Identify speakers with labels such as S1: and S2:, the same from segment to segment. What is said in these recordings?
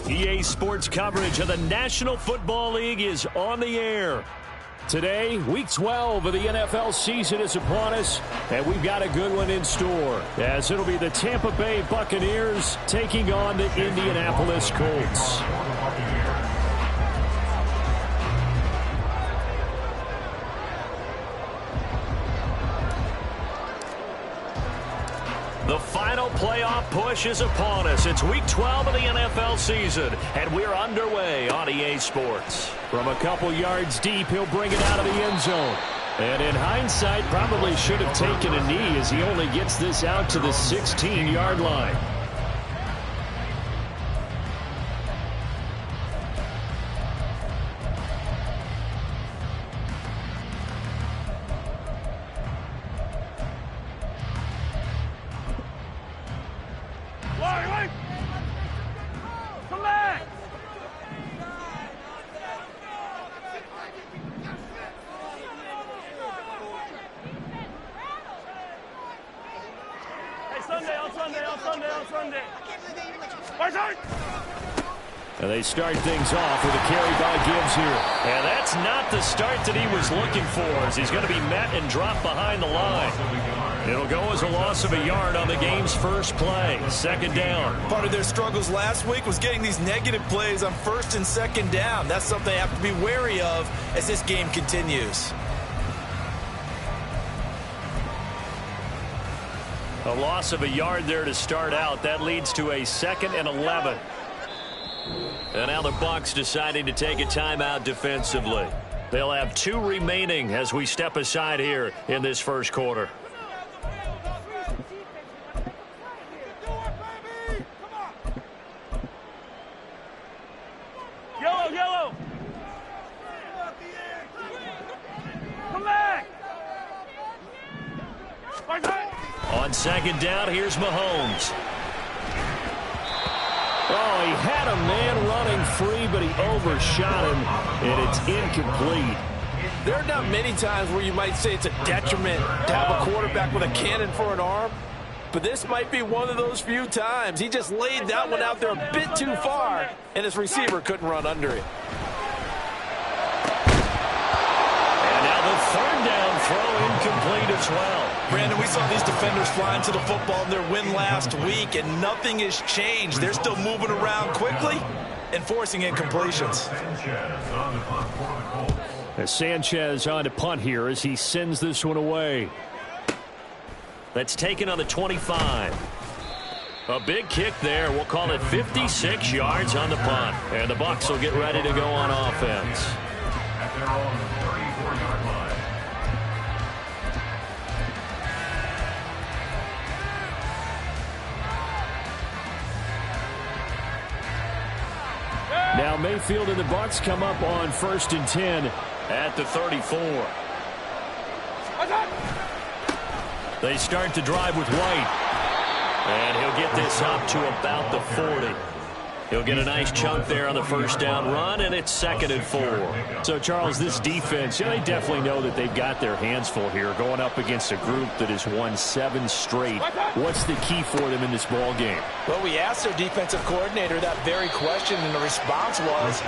S1: EA Sports coverage of the National Football League is on the air. Today, Week 12 of the NFL season is upon us, and we've got a good one in store, as it'll be the Tampa Bay Buccaneers taking on the Indianapolis Colts. The final playoff push is upon us. It's Week 12 of the NFL season, and we're underway on EA Sports. From a couple yards deep, he'll bring it out of the end zone. And in hindsight, probably should have taken a knee as he only gets this out to the 16-yard line. And they start things off with a carry by Gibbs here. And that's not the start that he was looking for, as he's going to be met and dropped behind the line. It'll go as a loss of a yard on the game's first play. Second down.
S2: Part of their struggles last week was getting these negative plays on first and second down. That's something they have to be wary of as this game continues.
S1: A loss of a yard there to start out. That leads to a 2nd and 11. And now the Bucs deciding to take a timeout defensively. They'll have 2 remaining as we step aside here in this first quarter.
S3: Yellow. Come back.
S1: On second down, here's Mahomes. Oh, he had a man running free, but he overshot him, and it's incomplete.
S2: There are not many times where you might say it's a detriment to have a quarterback with a cannon for an arm, but this might be one of those few times. He just laid that one out there a bit too far, and his receiver couldn't run under it.
S1: And now the third down throw incomplete as well.
S2: Brandon, we saw these defenders flying to the football in their win last week, and nothing has changed. They're still moving around quickly and forcing incompletions.
S1: As Sanchez on to punt here as he sends this one away. That's taken on the 25. A big kick there. We'll call it 56 yards on the punt. And the Bucs will get ready to go on offense.
S4: At their own 34-yard line.
S1: Now Mayfield and the Bucs come up on 1st and 10 at the 34. They start to drive with White. And he'll get this up to about the 40. He'll get a nice chunk there on the first down run, and it's 2nd and 4. So, Charles, this defense, they definitely know that they've got their hands full here going up against a group that has won 7 straight. What's the key for them in this ball game?
S2: Well, we asked their defensive coordinator that very question, and the response was,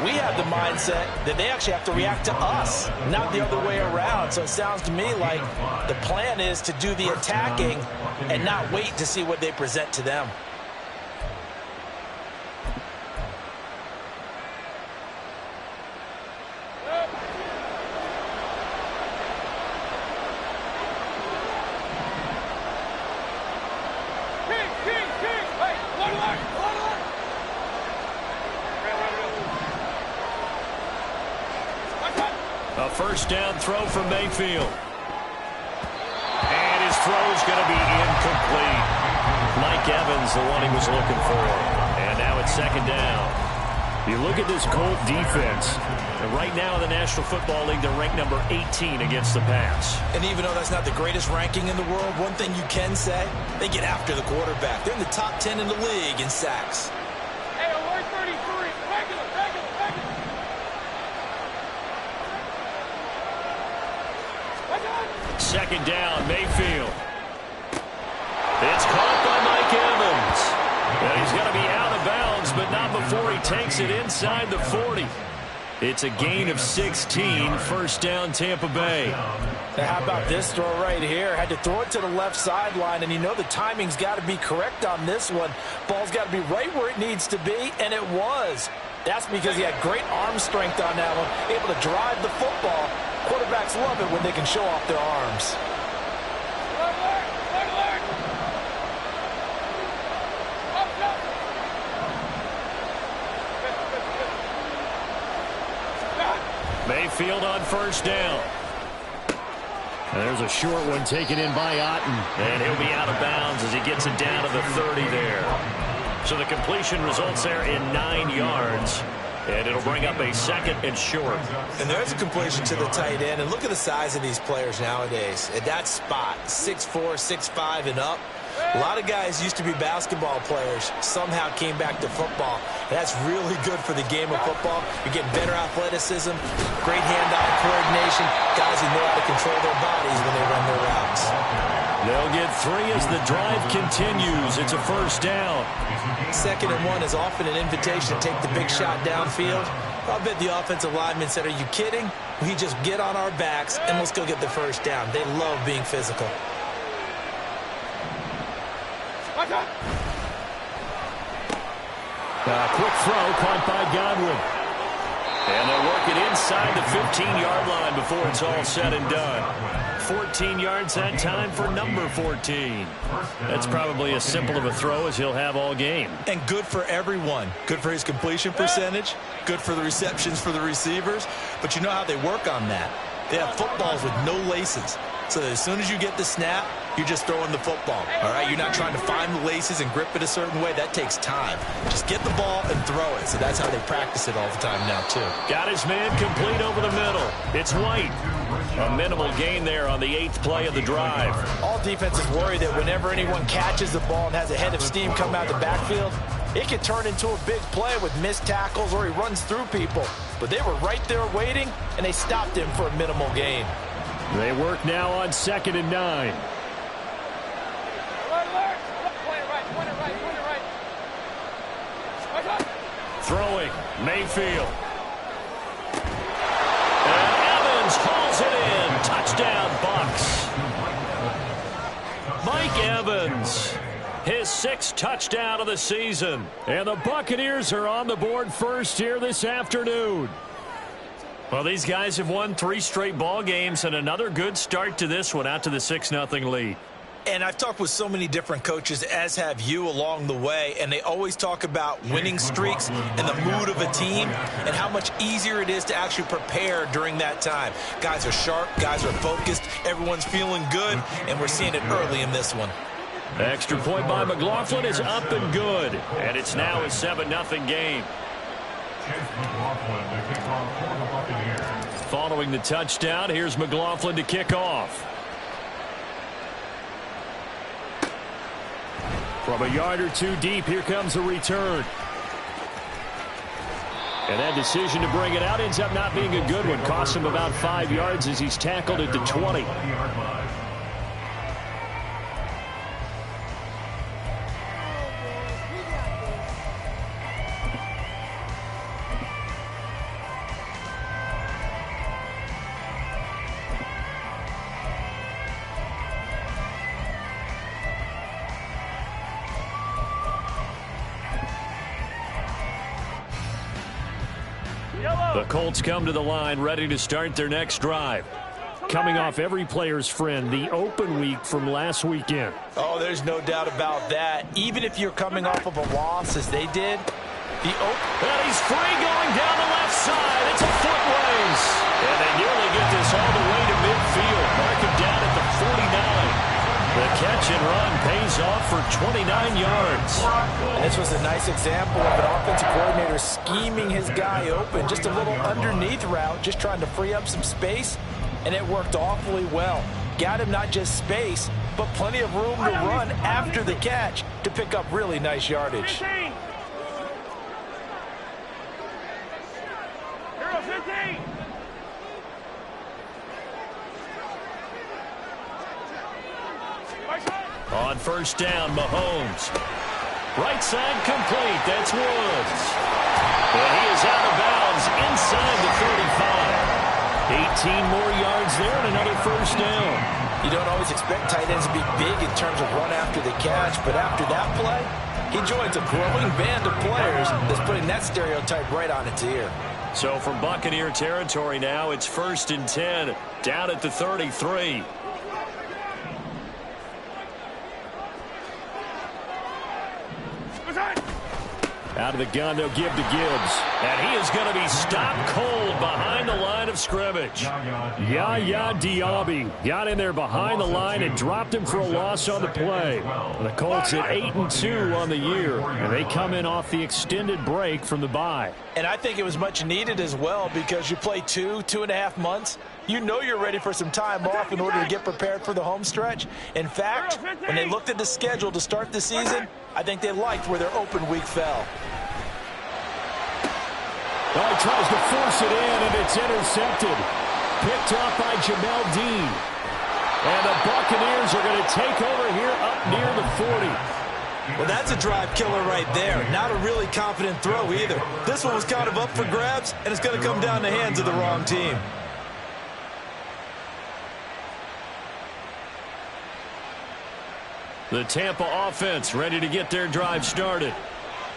S2: we have the mindset that they actually have to react to us, not the other way around. So it sounds to me like the plan is to do the attacking and not wait to see what they present to them.
S1: A first down throw from Mayfield. And his throw's going to be incomplete. Mike Evans, the one he was looking for. And now it's 2nd down. You look at this Colt defense. And right now in the National Football League, they're ranked number 18 against the pass.
S2: And even though that's not the greatest ranking in the world, one thing you can say, they get after the quarterback. They're in the top 10 in the league in sacks.
S3: Hey, alert 33. Regular.
S1: 2nd down, Mayfield. It's caught by Mike Evans. And he's going to be out of bounds, but not before before he takes it inside the 40. It's a gain of 16, first down Tampa Bay.
S2: Now how about this throw right here? Had to throw it to the left sideline, and you know the timing's got to be correct on this one. Ball's got to be right where it needs to be, and it was. That's because he had great arm strength on that one, able to drive the football. Quarterbacks love it when they can show off their arms.
S1: Mayfield on first down. And there's a short one taken in by Otten. And he'll be out of bounds as he gets it down to the 30 there. So the completion results there in 9 yards. And it'll bring up a second and short.
S2: And there's a completion to the tight end. And look at the size of these players nowadays. At that spot, 6'4", 6'5", and up. A lot of guys used to be basketball players, somehow came back to football. And that's really good for the game of football. You're getting better athleticism, great hand-eye coordination, guys who know how to control their bodies when they run their routes.
S1: They'll get 3 as the drive continues. It's a first down.
S2: 2nd and 1 is often an invitation to take the big shot downfield. I'll bet the offensive lineman said, are you kidding? We just get on our backs and let's go get the first down. They love being physical.
S1: Quick throw caught by Godwin. And they'll work it inside the 15-yard line before it's all said and done. 14 yards that time for number 14. That's probably as simple of a throw as he'll have all game.
S2: And good for everyone. Good for his completion percentage. Good for the receptions for the receivers. But you know how they work on that. They have footballs with no laces. So that as soon as you get the snap, you're just throwing the football. All right, you're not trying to find the laces and grip it a certain way. That takes time. Just get the ball and throw it. So that's how they practice it all the time now, too.
S1: Got his man complete over the middle. It's White. A minimal gain there on the 8th play of the drive.
S2: All defenses worry that whenever anyone catches the ball and has a head of steam come out the backfield, it can turn into a big play with missed tackles or he runs through people. But they were right there waiting, and they stopped him for a minimal gain.
S1: They work now on 2nd and 9. Throwing, Mayfield. And Evans hauls it in. Touchdown, Bucs. Mike Evans, his 6th touchdown of the season. And the Buccaneers are on the board first here this afternoon. Well, these guys have won 3 straight ball games and another good start to this one out to the 6-0 lead.
S2: And I've talked with so many different coaches, as have you, along the way, and they always talk about winning streaks and the mood of a team and how much easier it is to actually prepare during that time. Guys are sharp, guys are focused, everyone's feeling good, and we're seeing it early in this one.
S1: Extra point by McLaughlin is up and good, and it's now a 7-0 game. Following the touchdown, here's McLaughlin to kick off. From a yard or 2 deep, here comes a return. And that decision to bring it out ends up not being a good one. Costs him about 5 yards as he's tackled at the 20. The Colts come to the line ready to start their next drive. Coming off every player's friend, the open week from last weekend.
S2: Oh, there's no doubt about that. Even if you're coming off of a loss as they did, the open...
S1: And he's free going down the left side. It's a foot race. And they nearly get this all the way to midfield. Mark him down at the 49. The catch and run pays off for 29 yards.
S2: And this was a nice example of an offensive coordinator scheming his guy open. Just a little underneath route, just trying to free up some space, and it worked awfully well. Got him not just space, but plenty of room to run after the catch to pick up really nice yardage.
S3: 15. 15.
S1: On first down, Mahomes. Right side complete. That's Woods. And he is out of bounds inside the 35. 18 more yards there and another first down.
S2: You don't always expect tight ends to be big in terms of run after the catch, but after that play, he joins a growing band of players that's putting that stereotype right on its ear.
S1: So from Buccaneer territory now, it's 1st and 10, down at the 33. Out of the gun, they'll give to Gibbs. And he is going to be stopped cold behind the line of scrimmage. Yaya Diaby got in there behind the line and dropped him for a loss on the play. The Colts at 8-2 on the year, and they come in off the extended break from the bye.
S2: And I think it was much needed as well because you play 2.5 months. You know you're ready for some time off in order to get prepared for the home stretch. In fact, when they looked at the schedule to start the season, I think they liked where their open week fell.
S1: Well, he tries to force it in, and it's intercepted. Picked off by Jamel Dean. And the Buccaneers are going to take over here up near the 40.
S5: Well, that's a drive killer right there. Not a really confident throw either. This one was kind of up for grabs, and it's going to come down the hands of the wrong team.
S1: The Tampa offense ready to get their drive started.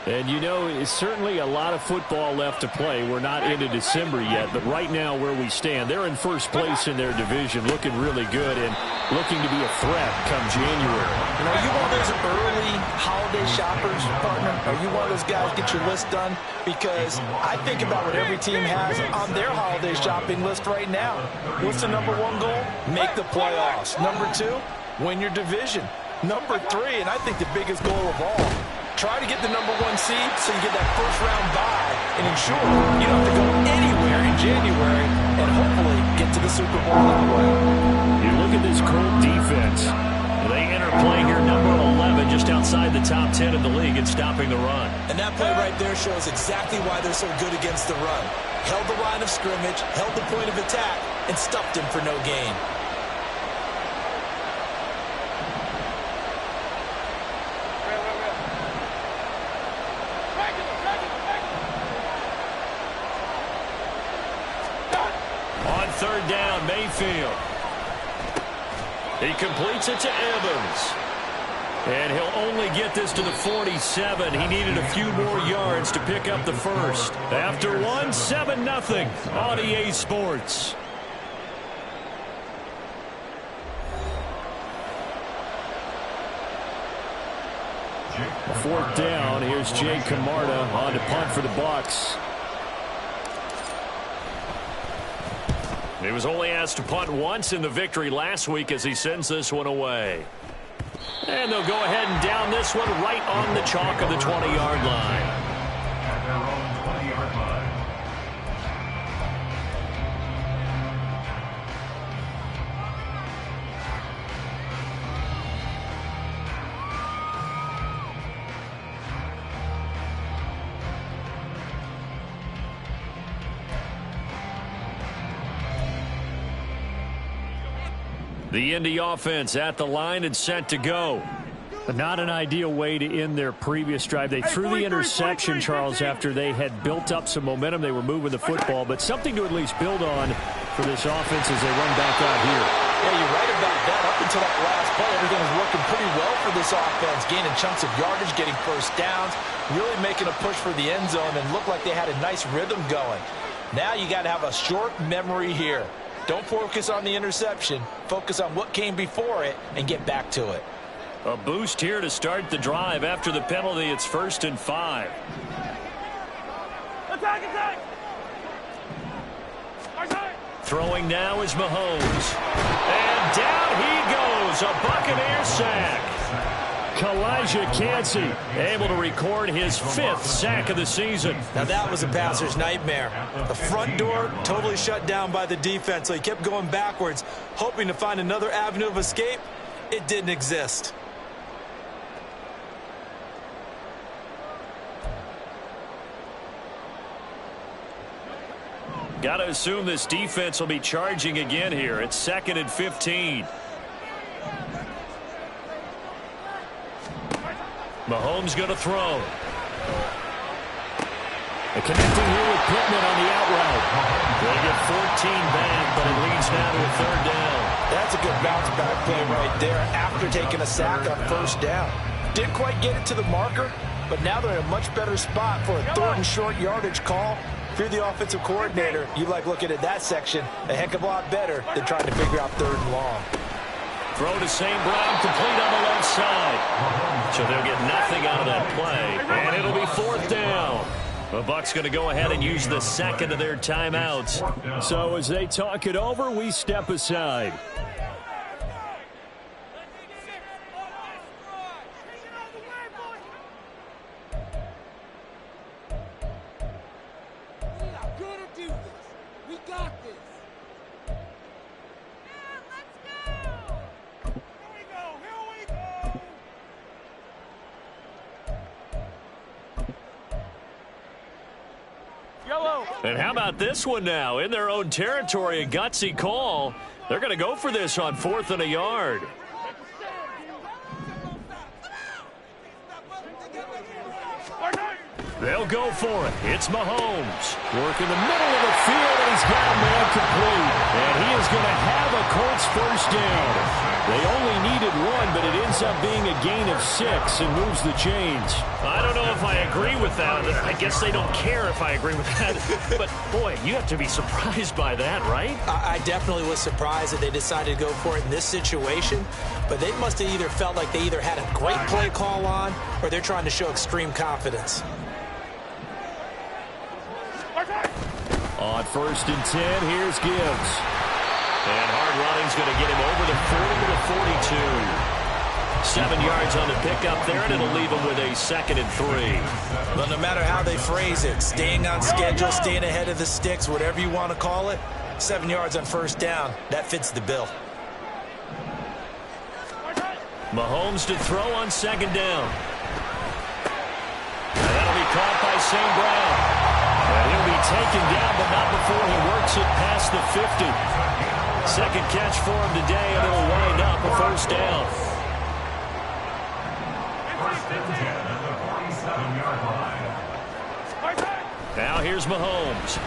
S1: And, you know, it's certainly a lot of football left to play. We're not into December yet, but right now where we stand, they're in first place in their division, looking really good and looking to be a threat come January.
S2: You know, are you one of those early holiday shoppers, partner? Are you one of those guys get your list done? Because I think about what every team has on their holiday shopping list right now. What's the number one goal? Make the playoffs. Number two, win your division. Number three, and I think the biggest goal of all, try to get the number one seed so you get that first round bye and ensure you don't have to go anywhere in January and hopefully get to the Super Bowl anyway.
S1: You look at this Colt defense. They enter play here number 11 just outside the top 10 in the league and stopping the run.
S5: And that play right there shows exactly why they're so good against the run. Held the line of scrimmage, held the point of attack, and stuffed him for no gain.
S1: Third down, Mayfield. He completes it to Evans. And he'll only get this to the 47. He needed a few more yards to pick up the first. After 7-0 on EA Sports. A fourth down. Here's Jay Camarda on to punt for the Bucs. He was only asked to punt once in the victory last week as he sends this one away. And they'll go ahead and down this one right on the chalk of the 20-yard line.
S4: At their own 20-yard line.
S1: The Indy offense at the line and set to go. But not an ideal way to end their previous drive. They threw the interception, Charles, after they had built up some momentum. They were moving the football, but something to at least build on for this offense as they run back out here.
S2: Yeah, you're right about that. Up until that last play, everything was working pretty well for this offense, gaining chunks of yardage, getting first downs, really making a push for the end zone, and looked like they had a nice rhythm going. Now you got to have a short memory here. Don't focus on the interception. Focus on what came before it and get back to it.
S1: A boost here to start the drive. After the penalty, it's 1st and 5.
S3: Attack, attack!
S1: Throwing now is Mahomes. And down he goes. A Buccaneer sack. Kalijah Kancey able to record his 5th sack of the season.
S5: Now that was a passer's nightmare. The front door totally shut down by the defense, so he kept going backwards, hoping to find another avenue of escape. It didn't exist.
S1: Got to assume this defense will be charging again here. It's 2nd and 15. Mahomes going to throw. Connecting here with Pittman on the out route. They get 14 back, but it leads now to a third down.
S2: That's a good bounce back play right there after taking a sack on first down. Didn't quite get it to the marker, but now they're in a much better spot for a third and short yardage call. If you're the offensive coordinator, you like looking at that section a heck of a lot better than trying to figure out third and long.
S1: Throw to St. Brown, complete on the left side. So they'll get nothing out of that play, and it'll be fourth down. The Bucs going to go ahead and use the second of their timeouts. So as they talk it over, we step aside. And how about this one now? In their own territory, a gutsy call. They're going to go for this on 4th and a yard. They'll go for it. It's Mahomes. Working the middle of the field, and he's got a man complete. And he is going to have a Colts first down. They only needed one, but it ends up being a gain of 6 and moves the chains. I don't know if I agree with that. I guess they don't care if I agree with that. But, boy, you have to be surprised by that, right?
S2: I definitely was surprised that they decided to go for it in this situation. But they must have either felt like they either had a great play call on or they're trying to show extreme confidence.
S1: On 1st and 10, here's Gibbs. And hard running's going to get him over the 40 to the 42. 7 yards on the pickup there, and it'll leave him with a 2nd and 3.
S2: Well, no matter how they phrase it, staying on schedule, staying ahead of the sticks, whatever you want to call it, 7 yards on first down, that fits the bill.
S1: Mahomes to throw on 2nd down. And that'll be caught by St. Brown. And he'll be taken down, but not before he works it past the 50. Second catch for him today, and it'll wind up a first down. Now here's Mahomes.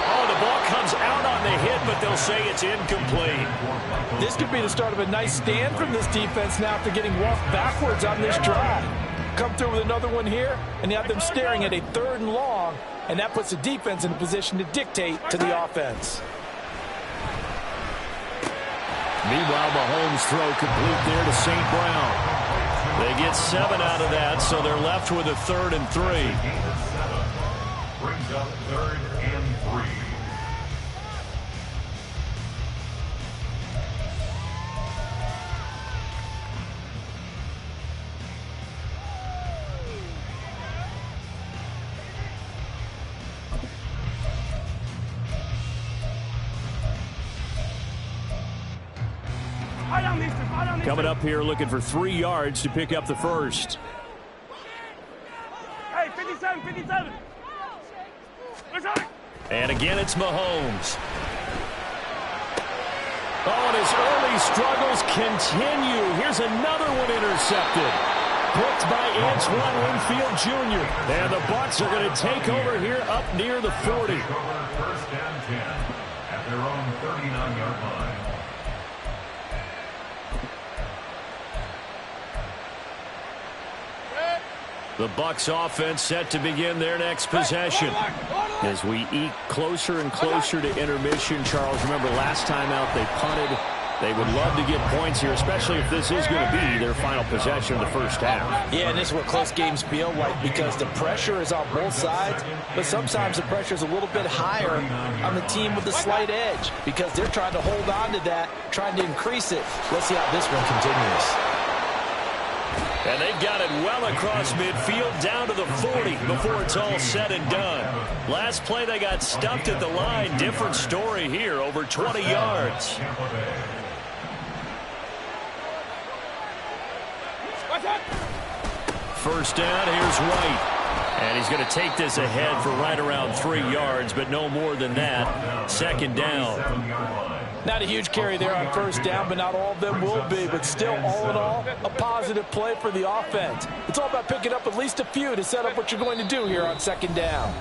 S1: Oh, the ball comes out on the hit, but they'll say it's incomplete.
S2: This could be the start of a nice stand from this defense now after getting walked backwards on this drive. Come through with another one here, and you have them staring at a 3rd and long, and that puts the defense in a position to dictate to the offense.
S1: Meanwhile, Mahomes' throw complete there to St. Brown. They get 7 out of that, so they're left with a 3rd and 3.
S4: Brings up 3rd and 3.
S1: Coming up here looking for 3 yards to pick up the first.
S3: Hey, 57, 57.
S1: And again, it's Mahomes. Oh, and his early struggles continue. Here's another one intercepted. Picked by Antoine Winfield Jr. And the Bucs are going to take over here up near the 40.
S4: First and 10 at their own 39-yard line.
S1: The Bucs offense set to begin their next possession. As we eke closer and closer to intermission, Charles, remember last time out they punted. They would love to get points here, especially if this is going to be their final possession of the first half.
S2: Yeah, and this is what close games feel like because the pressure is on both sides, but sometimes the pressure is a little bit higher on the team with the slight edge because they're trying to hold on to that, trying to increase it. Let's see how this one continues.
S1: And they've got it well across midfield down to the 40 before it's all said and done. Last play they got stumped at the line. Different story here, over 20 yards. First down, here's White. And he's going to take this ahead for right around 3 yards, but no more than that. 2nd down.
S2: Not a huge carry there on first down, but not all of them will be. But still, all in all, a positive play for the offense. It's all about picking up at least a few to set up what you're going to do here on second down.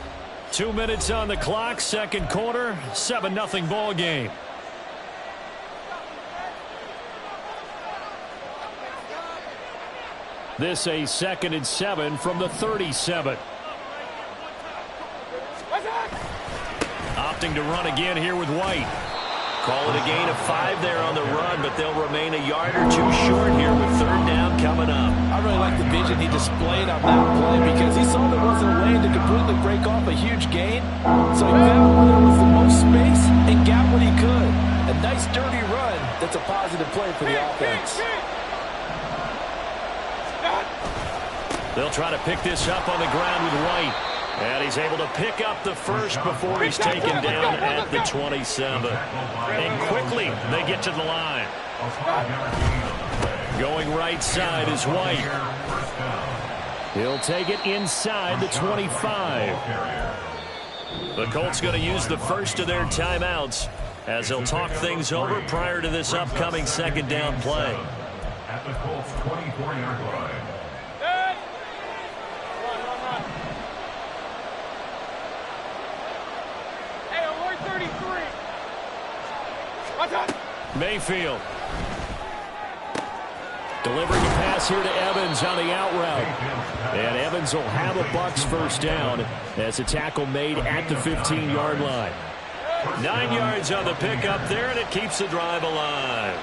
S1: 2 minutes on the clock, second quarter, 7-0 ball game. This a 2nd and 7 from the 37. Opting to run again here with White. Call it a gain of 5 there on the run, but they'll remain a yard or two short here with third down coming up.
S2: I really like the vision he displayed on that play because he saw there wasn't a lane to completely break off a huge gain. So he found where there was the most space and got what he could. A nice, dirty run that's a positive play for the offense.
S1: They'll try to pick this up on the ground with White. And he's able to pick up the first before he's taken down at the 27. And quickly, they get to the line. Going right side is White. He'll take it inside the 25. The Colts going to use the first of their timeouts as they'll talk things over prior to this upcoming second down play.
S4: At the Colts 24-yard line.
S1: Mayfield. Delivering a pass here to Evans on the out route. And Evans will have a Bucs first down as a tackle made at the 15-yard line. 9 yards on the pickup there, and it keeps the drive alive.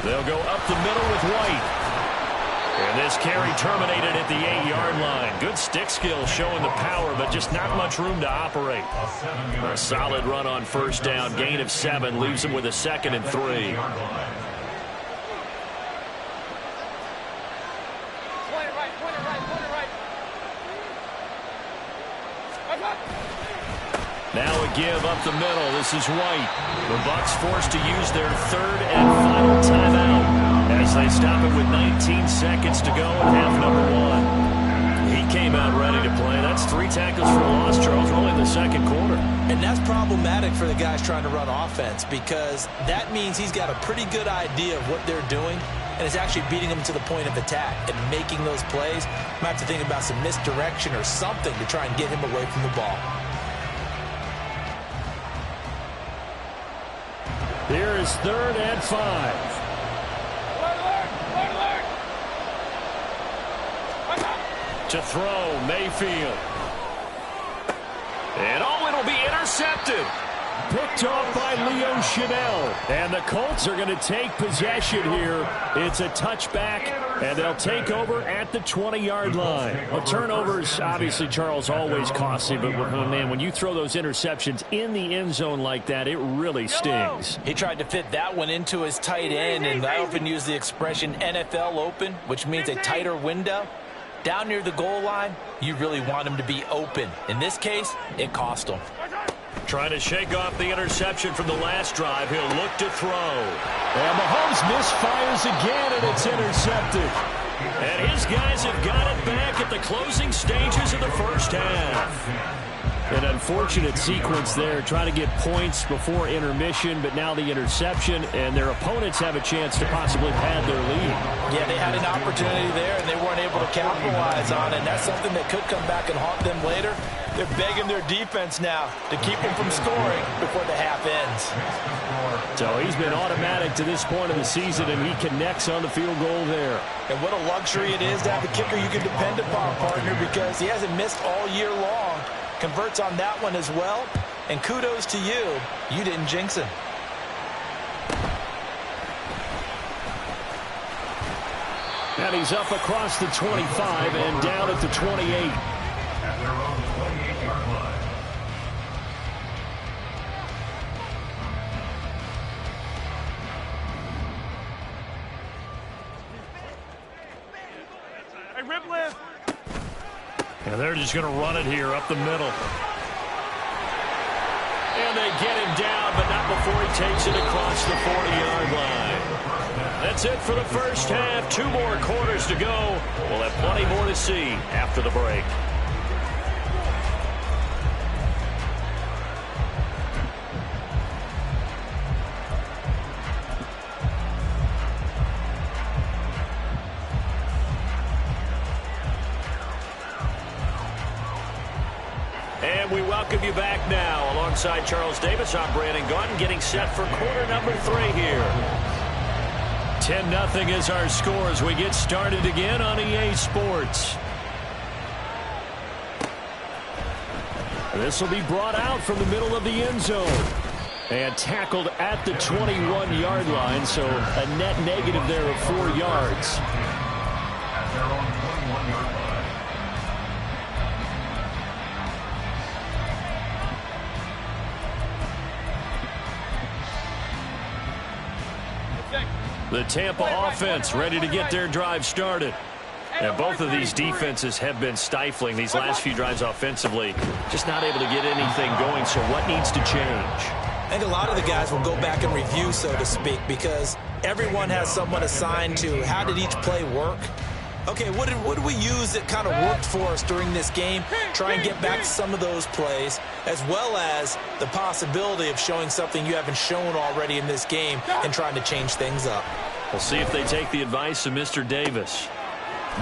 S1: They'll go up the middle with White. And this carry terminated at the 8-yard line. Good stick skill showing the power, but just not much room to operate. A solid run on first down. Gain of 7 leaves him with a 2nd and 3. Now a give up the middle. This is White. The Bucs forced to use their third and final timeout as they stop it with 19 seconds to go in half number 1. He came out ready to play. That's 3 tackles for loss, Charles, really in the second quarter.
S2: And that's problematic for the guys trying to run offense because that means he's got a pretty good idea of what they're doing and is actually beating them to the point of attack and making those plays. Might have to think about some misdirection or something to try and get him away from the ball.
S1: Here is 3rd and 5. To throw, Mayfield. And it'll be intercepted. Picked off by Leo Chanel. And the Colts are going to take possession here. It's a touchback, and they'll take over at the 20-yard line. Well, turnovers, obviously, Charles, always costly. But, man, when you throw those interceptions in the end zone like that, it really stings.
S2: He tried to fit that one into his tight end, and I often use the expression NFL open, which means a tighter window. Down near the goal line, you really want him to be open. In this case, it cost him.
S1: Trying to shake off the interception from the last drive. He'll look to throw. And Mahomes misfires again, and it's intercepted. And his guys have got it back at the closing stages of the first half. An unfortunate sequence there, trying to get points before intermission, but now the interception, and their opponents have a chance to possibly pad their lead.
S2: Yeah, they had an opportunity there, and they weren't able to capitalize on it, and that's something that could come back and haunt them later. They're begging their defense now to keep them from scoring before the half ends.
S1: So he's been automatic to this point of the season, and he connects on the field goal there.
S2: And what a luxury it is to have a kicker you can depend upon, partner, because he hasn't missed all year long. Converts on that one as well, and kudos to you. You didn't jinx him.
S1: And he's up across the 25 and down at the 28.
S4: At their own 28-yard line.
S3: Hey, rip lift.
S1: And they're just going to run it here up the middle. And they get him down, but not before he takes it across the 40-yard line. That's it for the first half. 2 more quarters to go. We'll have plenty more to see after the break. welcome you back now. Alongside Charles Davis, I'm Brandon Gaudin, getting set for quarter number 3 here. 10-0 is our score as we get started again on EA Sports. This will be brought out from the middle of the end zone. And tackled at the 21-yard line, so a net negative there of 4 yards.
S4: At their own 21-yard line.
S1: The Tampa offense ready to get their drive started. And both of these defenses have been stifling these last few drives offensively. Just not able to get anything going, so what needs to change?
S2: I think a lot of the guys will go back and review, so to speak, because everyone has someone assigned to how did each play work. Okay, what did we use that kind of worked for us during this game? Try and get back to some of those plays, as well as the possibility of showing something you haven't shown already in this game and trying to change things up.
S1: We'll see if they take the advice of Mr. Davis.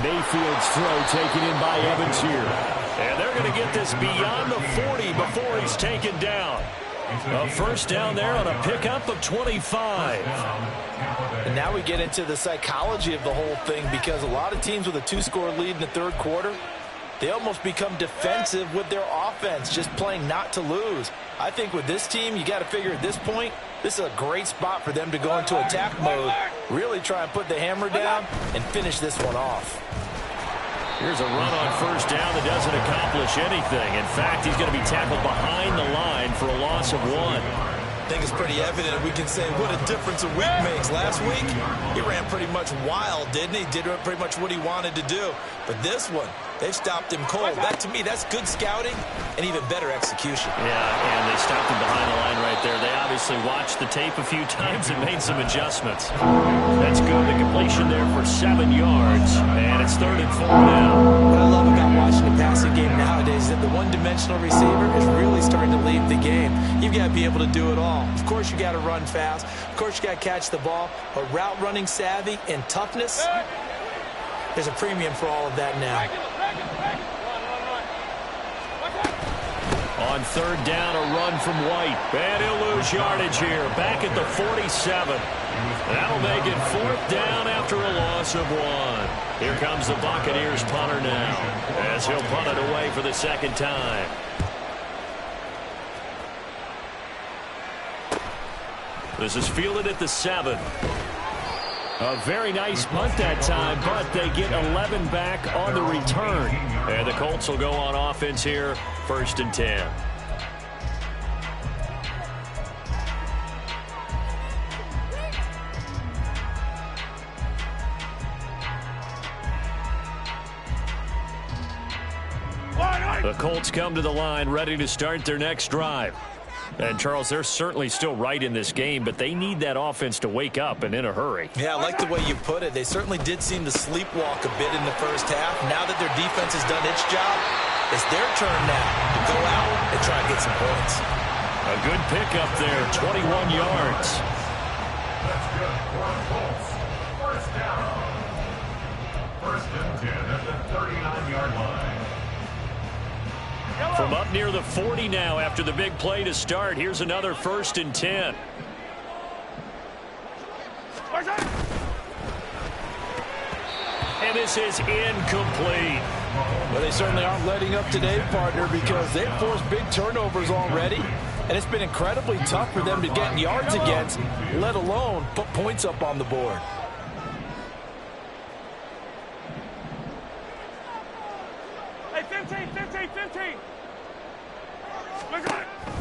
S6: Mayfield's throw taken in by Evans here.
S1: And they're going to get this beyond the 40 before he's taken down. A first down there on a pickup of 25.
S2: And now we get into the psychology of the whole thing, because a lot of teams with a 2-score lead in the third quarter, they almost become defensive with their offense, just playing not to lose. I think with this team, you got to figure at this point, this is a great spot for them to go into attack mode, really try and put the hammer down and finish this one off.
S1: Here's a run on first down that doesn't accomplish anything. In fact, he's going to be tackled behind the line for a loss of 1.
S2: I think it's pretty evident. We can say what a difference a week makes. Last week, he ran pretty much wild, didn't he? Did pretty much what he wanted to do. But this one, they've stopped him cold. That, to me, that's good scouting and even better execution.
S1: Yeah, and they stopped him behind the line right there. They obviously watched the tape a few times and made some adjustments. That's good. The completion there for 7 yards, and it's 3rd and 4 now.
S2: What I love about watching the passing game nowadays is that the one-dimensional receiver is really starting to lead the game. You've got to be able to do it all. Of course, you got to run fast. Of course, you got to catch the ball. But route running savvy and toughness, there's a premium for all of that now.
S1: On 3rd down, a run from White. And he'll lose yardage here. Back at the 47. That'll make it 4th down after a loss of 1. Here comes the Buccaneers punter now, as he'll punt it away for the 2nd time. This is fielded at the 7.
S6: A very nice punt that time, but they get 11 back on the return.
S1: And the Colts will go on offense here, 1st and 10. The Colts come to the line ready to start their next drive. And, Charles, they're certainly still right in this game, but they need that offense to wake up and in a hurry.
S2: Yeah, I like the way you put it. They certainly did seem to sleepwalk a bit in the first half. Now that their defense has done its job, it's their turn now to go out and try to get some points.
S1: A good pickup there, 21 yards.
S4: That's good for the Colts. First down. 1st and 10 at the 39-yard line.
S1: From up near the 40 now after the big play to start. Here's another 1st and 10. And this is incomplete.
S2: Well, they certainly aren't letting up today, partner, because they've forced big turnovers already. And it's been incredibly tough for them to get yards against, let alone put points up on the board.
S3: Hey, 15, 15, 15.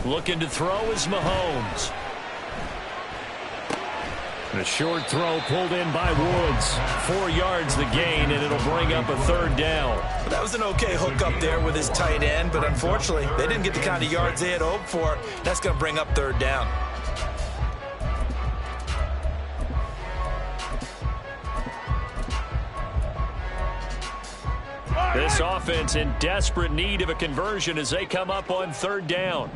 S1: Looking to throw is Mahomes. The short throw pulled in by Woods. 4 yards the gain, and it'll bring up a 3rd down.
S2: That was an okay hook up there with his tight end, but unfortunately, they didn't get the kind of yards they had hoped for. That's going to bring up 3rd down.
S1: This offense in desperate need of a conversion as they come up on 3rd down.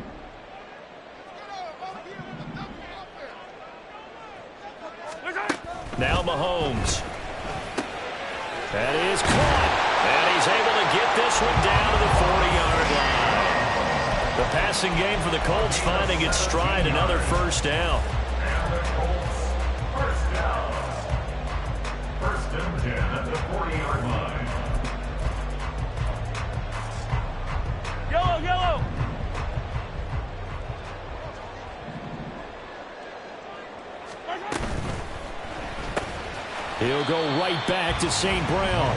S1: Now Mahomes. That is caught. And he's able to get this one down to the 40-yard line. The passing game for the Colts finding its stride, another first down.
S4: And the Colts, first down. First and 10 at the 40-yard line.
S3: Yellow, yellow.
S6: He'll go right back to St. Brown.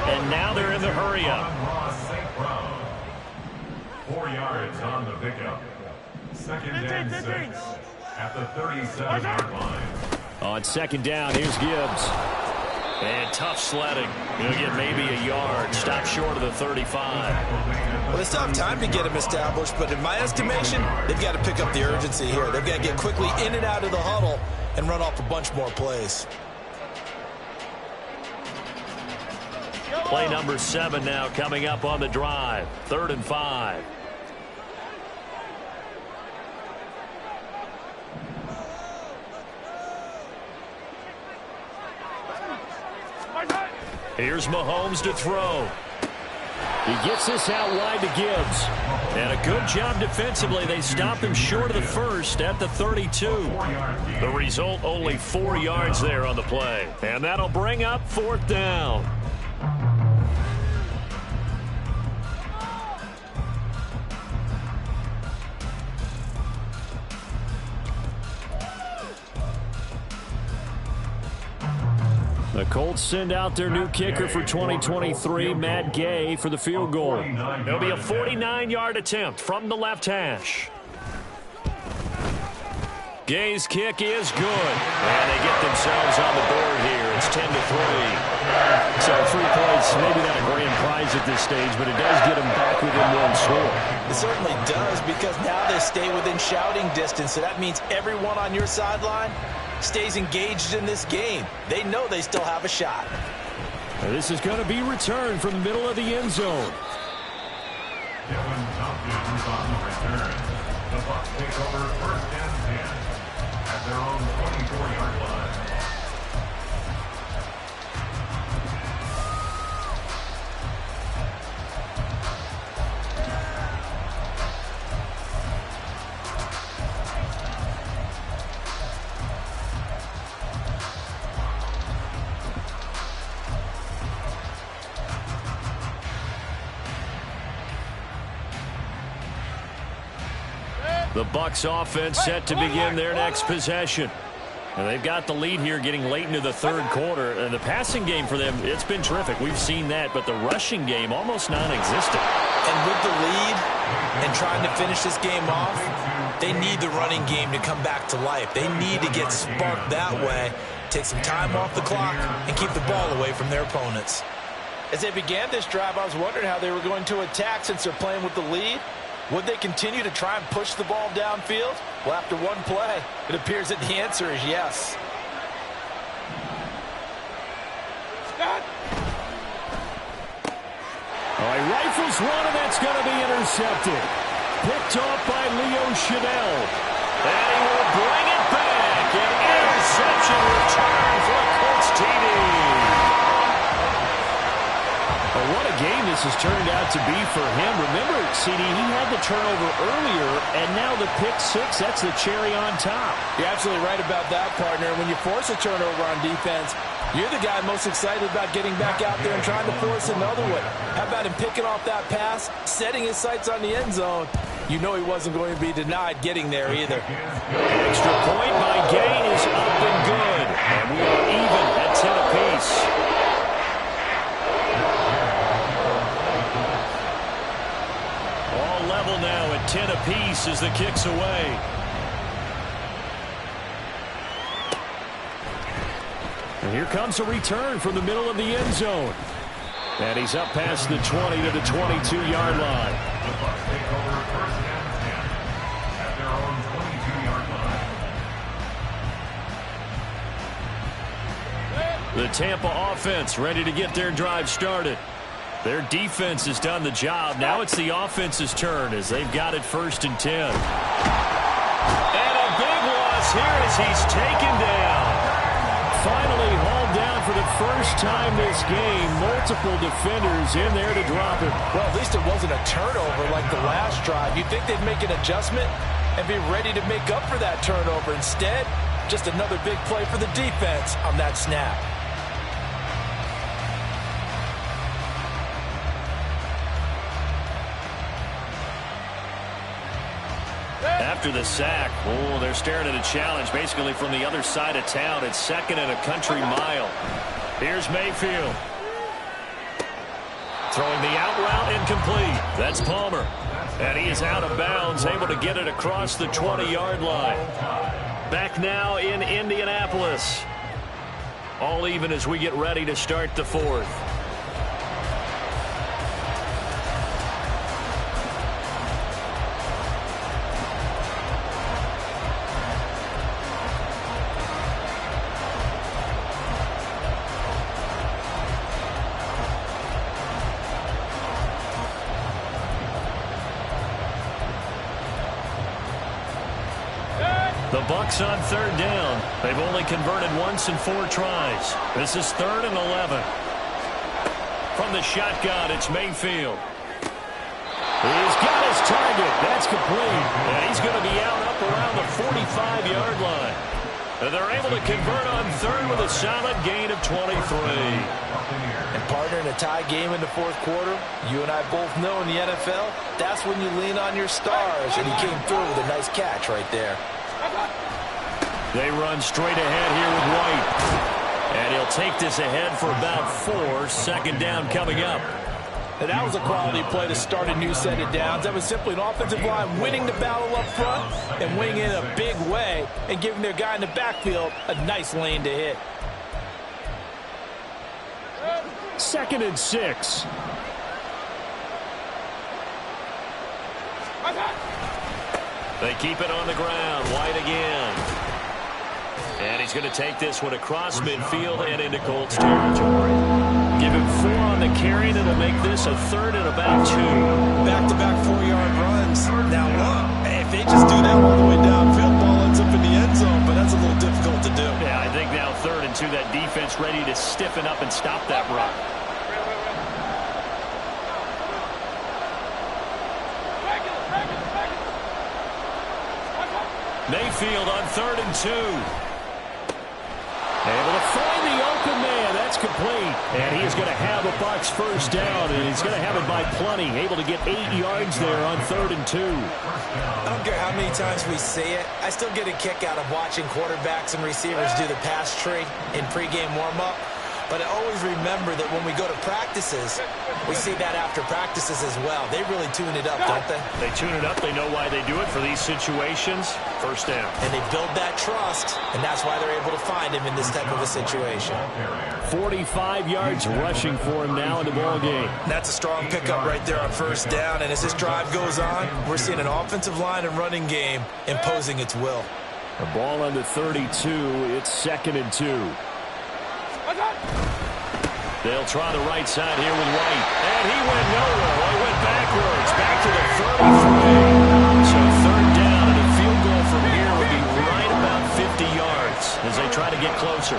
S1: And now they're in the hurry-up.
S4: 4 yards on the pickup. Second and 6 at the 37-yard line.
S6: On second down, here's Gibbs.
S1: And tough sledding. He'll get maybe a yard. Stop short of the 35.
S2: Well, they still have time to get him established, but in my estimation, they've got to pick up the urgency here. They've got to get quickly in and out of the huddle and run off a bunch more plays.
S1: Play number 7 now coming up on the drive. 3rd and 5. Here's Mahomes to throw.
S6: He gets this out wide to Gibbs.
S1: And a good job defensively. They stopped him short of the first at the 32. The result, only 4 yards there on the play. And that'll bring up 4th down.
S6: The Colts send out their new kicker for 2023, Matt Gay, for the field goal.
S1: It'll be a 49-yard attempt from the left hash. Gay's kick is good. And they get themselves on the board here. It's 10-3.
S6: So 3 points, maybe not a grand prize at this stage, but it does get them back within 1 score.
S2: It certainly does, because now they stay within shouting distance, so that means everyone on your sideline stays engaged in this game. They know they still have a shot.
S6: And this is going to be returned from the middle of the end zone.
S4: Dylan Tompkins on the return. The Bucs take over 1st and 10 at their own 24-yard line.
S1: The Bucs offense set to begin their next possession. And they've got the lead here getting late into the 3rd quarter. And the passing game for them, it's been terrific. We've seen that, but the rushing game almost non-existent.
S2: And with the lead and trying to finish this game off, they need the running game to come back to life. They need to get sparked that way, take some time off the clock, and keep the ball away from their opponents. As they began this drive, I was wondering how they were going to attack since they're playing with the lead. Would they continue to try and push the ball downfield? Well, after one play, it appears that the answer is yes.
S6: He rifles one, and that's going to be intercepted. Picked off by Leo Chanel.
S1: And he will bring it back. An interception return for a Colts TD.
S6: Well, what a game this has turned out to be for him. Remember, CD, he had the turnover earlier, and now the pick-6, that's the cherry on top.
S2: You're absolutely right about that, partner. When you force a turnover on defense, you're the guy most excited about getting back out there and trying to force another one. How about him picking off that pass, setting his sights on the end zone? You know he wasn't going to be denied getting there either.
S1: Extra point by Gay is up and good. And we are even at 10 apiece. Level now at 10 apiece as the kick's away.
S6: And here comes a return from the middle of the end zone. And he's up past the 20 to the 22-yard line.
S4: The Bucs take over 1st and 10 at their own 22-yard line.
S1: The Tampa offense ready to get their drive started. Their defense has done the job. Now it's the offense's turn as they've got it 1st and 10. And a big loss here as he's taken down.
S6: Finally hauled down And for the first time this game, multiple defenders in there to drop it.
S2: Well, at least it wasn't a turnover like the last drive. You'd think they'd make an adjustment and be ready to make up for that turnover. Instead, just another big play for the defense on that snap.
S1: After the sack, they're staring at a challenge basically from the other side of town. It's 2nd and a country mile. Here's Mayfield. Throwing the out route incomplete. That's Palmer. And he is out of bounds, able to get it across the 20-yard line. Back now in Indianapolis. All even as we get ready to start the 4th. The Bucs on 3rd down. They've only converted once in 4 tries. This is 3rd and 11. From the shotgun, it's Mayfield. He's got his target. That's complete. And he's going to be out up around the 45-yard line. And they're able to convert on 3rd with a solid gain of 23.
S2: And partner, in a tie game in the 4th quarter, you and I both know in the NFL, that's when you lean on your stars. And he came through with a nice catch right there.
S1: They run straight ahead here with White. And he'll take this ahead for about 4. 2nd down coming up.
S2: And that was a quality play to start a new set of downs. That was simply an offensive line winning the battle up front and winning in a big way and giving their guy in the backfield a nice lane to hit.
S6: 2nd and 6.
S1: They keep it on the ground. White again. And he's going to take this one across midfield and into Colts territory. Give him 4 on the carry, and it'll make this a 3rd and about 2.
S5: Back-to-back 4-yard runs. Now look, if they just do that all the way downfield, ball ends up in the end zone, but that's a little difficult to do.
S1: Yeah, I think now 3rd and 2, that defense ready to stiffen up and stop that run. Mayfield on 3rd and 2. Able to find the open man. That's complete. And he is going to have a Bucs first down, and he's going to have it by plenty. Able to get 8 yards there on 3rd and 2.
S2: I don't care how many times we see it. I still get a kick out of watching quarterbacks and receivers do the pass tree in pregame warm-up. But I always remember that when we go to practices, we see that after practices as well. They really tune it up, don't they?
S1: They tune it up. They know why they do it for these situations. First down.
S2: And they build that trust, and that's why they're able to find him in this type of a situation.
S6: 45 yards rushing for him now in the ball game.
S2: That's a strong pickup right there on 1st down. And as this drive goes on, we're seeing an offensive line and running game imposing its will.
S6: The ball under 32. It's 2nd and 2.
S1: They'll try the right side here with White. And he went nowhere. Well, he went backwards. Back to the 33. So 3rd down, and a field goal from here would be right about 50 yards as they try to get closer.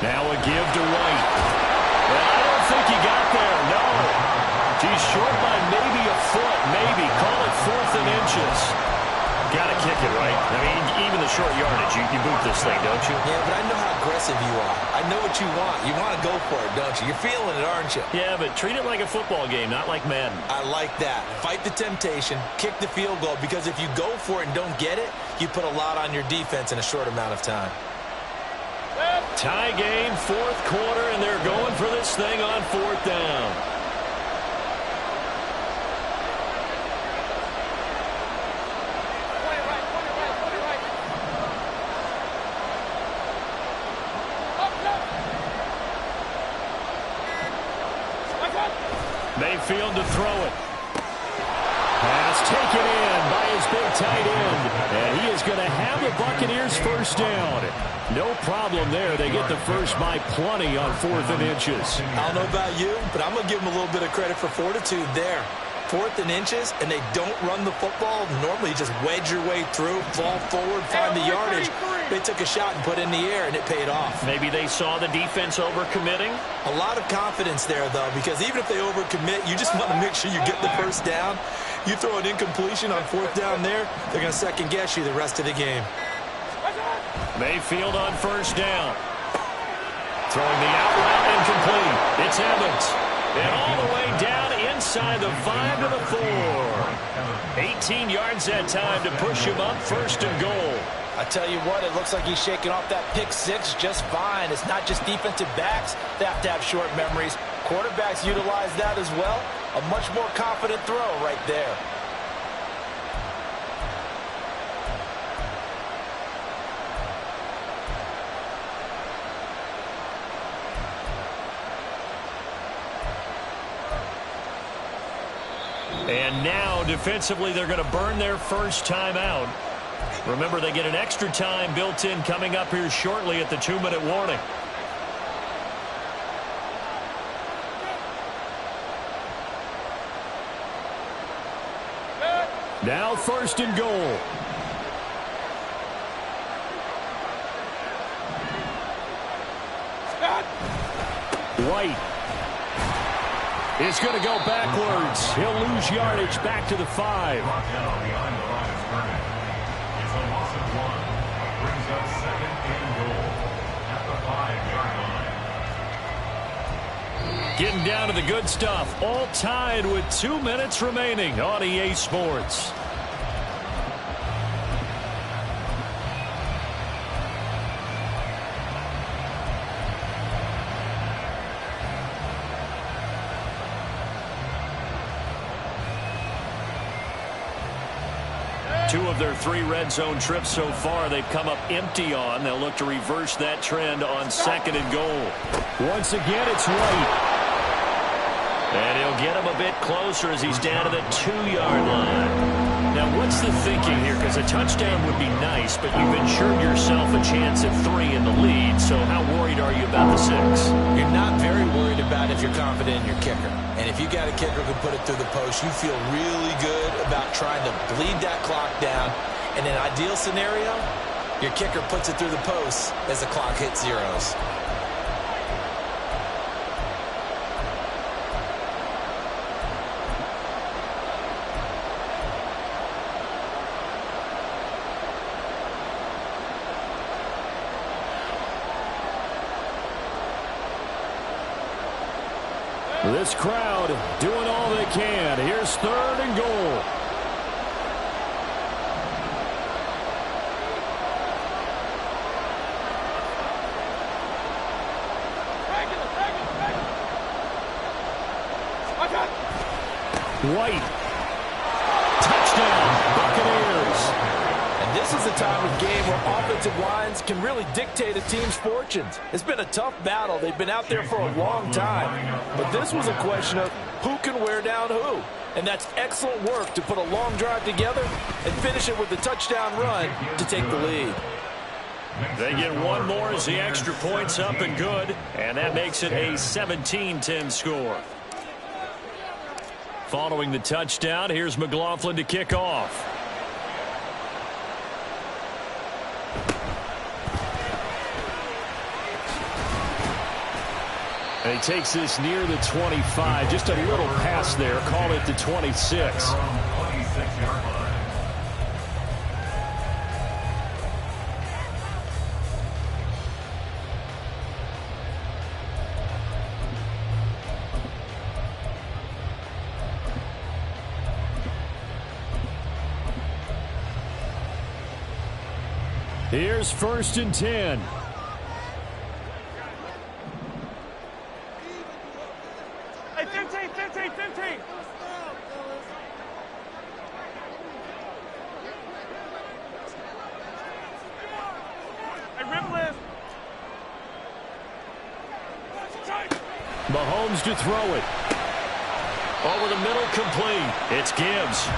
S1: Now a give to White. Well, I don't think he got there. No. He's short by maybe a foot. Maybe. Call it 4th and inches. Got to kick it, right? I mean, even the short yardage, you boot this thing, don't you?
S2: Yeah, but I know how aggressive you are. I know what you want. You want to go for it, don't you? You're feeling it, aren't you?
S1: Yeah, but treat it like a football game, not like Madden.
S2: I like that. Fight the temptation, kick the field goal, because if you go for it and don't get it, you put a lot on your defense in a short amount of time.
S1: Tie game, 4th quarter, and they're going for this thing on 4th down. Mayfield to throw it. Pass taken in by his big tight end. And he is going to have the Buccaneers first down. No problem there. They get the first by plenty on 4th and inches.
S2: I don't know about you, but I'm going to give them a little bit of credit for fortitude there. 4th and inches and they don't run the football, normally you just wedge your way through, fall forward, find the yardage. They took a shot and put it in the air, and it paid off.
S1: Maybe they saw the defense overcommitting.
S2: A lot of confidence there, though, because even if they overcommit, you just want to make sure you get the first down. You throw an incompletion on 4th down there, they're going to second-guess you the rest of the game.
S1: Mayfield on 1st down. Throwing the out route incomplete. It's Evans. And all the way down inside the 5 to the 4. 18 yards that time to push him up 1st and goal.
S2: I tell you what, it looks like he's shaking off that pick 6 just fine. It's not just defensive backs that have to have short memories. Quarterbacks utilize that as well. A much more confident throw right there.
S1: And now, defensively, they're going to burn their first time out. Remember, they get an extra time built in coming up here shortly at the 2-minute warning. Now 1st and goal. White is going to go backwards. He'll lose yardage back to the 5. Getting down to the good stuff. All tied with 2 minutes remaining on EA Sports. Two of their 3 red zone trips so far they've come up empty on. They'll look to reverse that trend on 2nd and goal. Once again, it's White. And he'll get him a bit closer as he's down to the 2-yard line. Now, what's the thinking here? Because a touchdown would be nice, but you've ensured yourself a chance at 3 in the lead. So how worried are you about the 6?
S2: You're not very worried about if you're confident in your kicker. And if you got a kicker who can put it through the post, you feel really good about trying to bleed that clock down. In an ideal scenario, your kicker puts it through the post as the clock hits zeros.
S6: This crowd doing all they can. Here's 3rd and goal. White. Touchdown, Buccaneers.
S2: And this is the time of game where offensive lines can really dictate a team's fortunes. It's been a tough battle. They've been out there for a long time. But this was a question of who can wear down who. And that's excellent work to put a long drive together and finish it with a touchdown run to take the lead.
S1: They get one more as the extra point's up and good. And that makes it a 17-10 score. Following the touchdown, here's McLaughlin to kick off. And he takes this near the 25. Just a little pass there. Call it the 26. Here's 1st and 10.
S3: Hey, 15, 15, 15. Hey, Ripley.
S1: Mahomes to throw it. Over the middle, complete. It's Gibbs.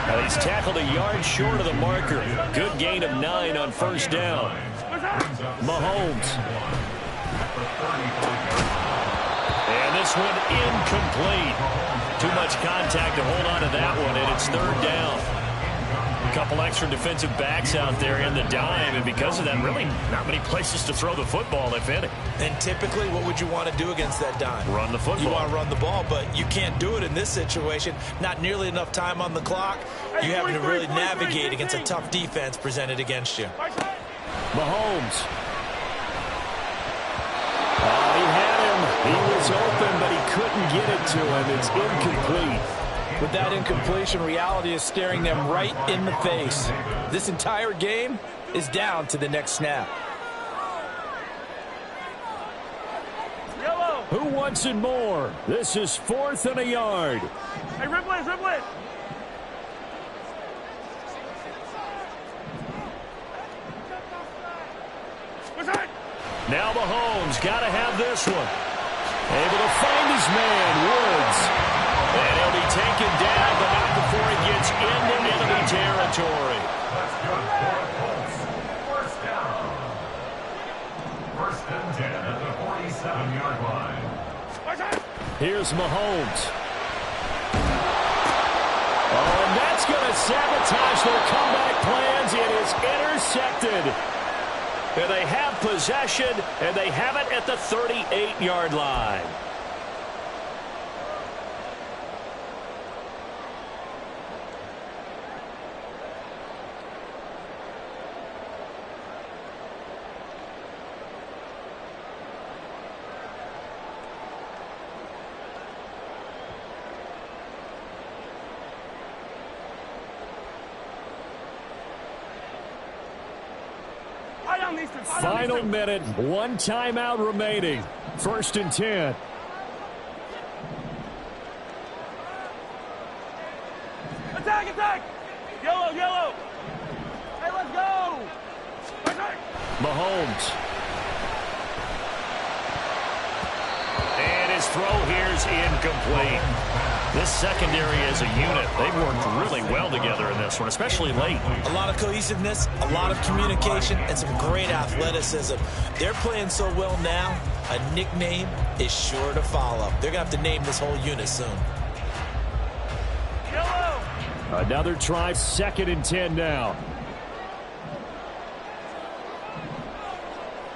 S1: And he's tackled a yard short of the marker. Good gain of 9 on 1st down. Mahomes. And this one incomplete. Too much contact to hold on to that one, and it's third down. A couple extra defensive backs out there in the dime, and because of that, really not many places to throw the football, if any.
S2: And typically, what would you want to do against that dime?
S1: Run the football.
S2: You want to run the ball, but you can't do it in this situation. Not nearly enough time on the clock. You having to really navigate against a tough defense presented against you.
S6: Mahomes. He had him. He was open, but he couldn't get it to him. It's incomplete.
S2: With that incompletion, reality is staring them right in the face. This entire game is down to the next snap.
S3: Yellow.
S6: Who wants it more? This is 4th and a yard.
S3: Hey, Riblet, Riblet.
S1: Now Mahomes got to have this one. Able to find his man, Woods. And he'll be taken down, but not before he gets into enemy territory.
S4: That's good for the Colts. First down. First and 10 at the 47-yard line.
S6: Here's Mahomes. Oh, and that's going to sabotage their comeback plans. It is intercepted.
S1: And they have possession, and they have it at the 38-yard line.
S6: Final minute, one timeout remaining. 1st and 10.
S3: Attack, attack. Yellow, yellow. Hey, let's go.
S6: Mahomes.
S1: And his throw here is incomplete. This secondary as a unit, they've worked really well together in this one, especially late.
S2: A lot of cohesiveness, a lot of communication, and some great athleticism. They're playing so well now, a nickname is sure to follow. They're going to have to name this whole unit soon.
S3: Yellow.
S6: Another try, 2nd and 10 now.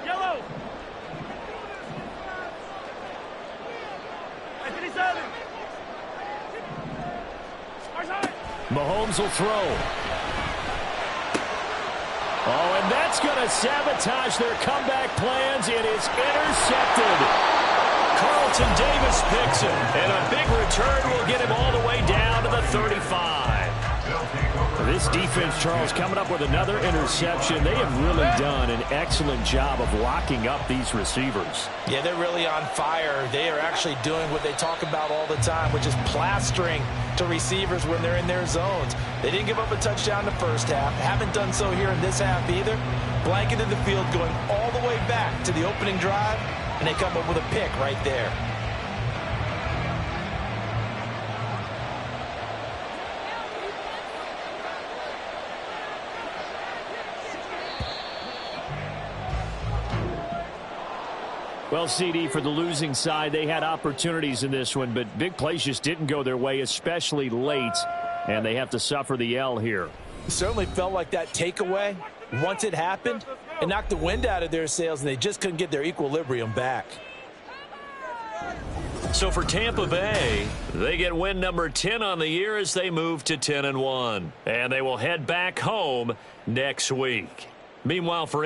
S3: Yellow. 57.
S6: Mahomes will throw. Oh, and that's going to sabotage their comeback plans. It is intercepted.
S1: Carlton Davis picks him, and a big return will get him all the way down to the 35.
S6: This defense, Charles, coming up with another interception. They have really done an excellent job of locking up these receivers.
S2: Yeah, they're really on fire. They are actually doing what they talk about all the time, which is plastering to receivers when they're in their zones. They didn't give up a touchdown in the first half. Haven't done so here in this half either. Blanketed the field going all the way back to the opening drive, and they come up with a pick right there.
S6: Well, CD, for the losing side, they had opportunities in this one, but big plays just didn't go their way, especially late, and they have to suffer the L here.
S2: It certainly felt like that takeaway, once it happened, it knocked the wind out of their sails, and they just couldn't get their equilibrium back.
S1: So for Tampa Bay, they get win number 10 on the year as they move to 10-1. And they will head back home next week. Meanwhile, for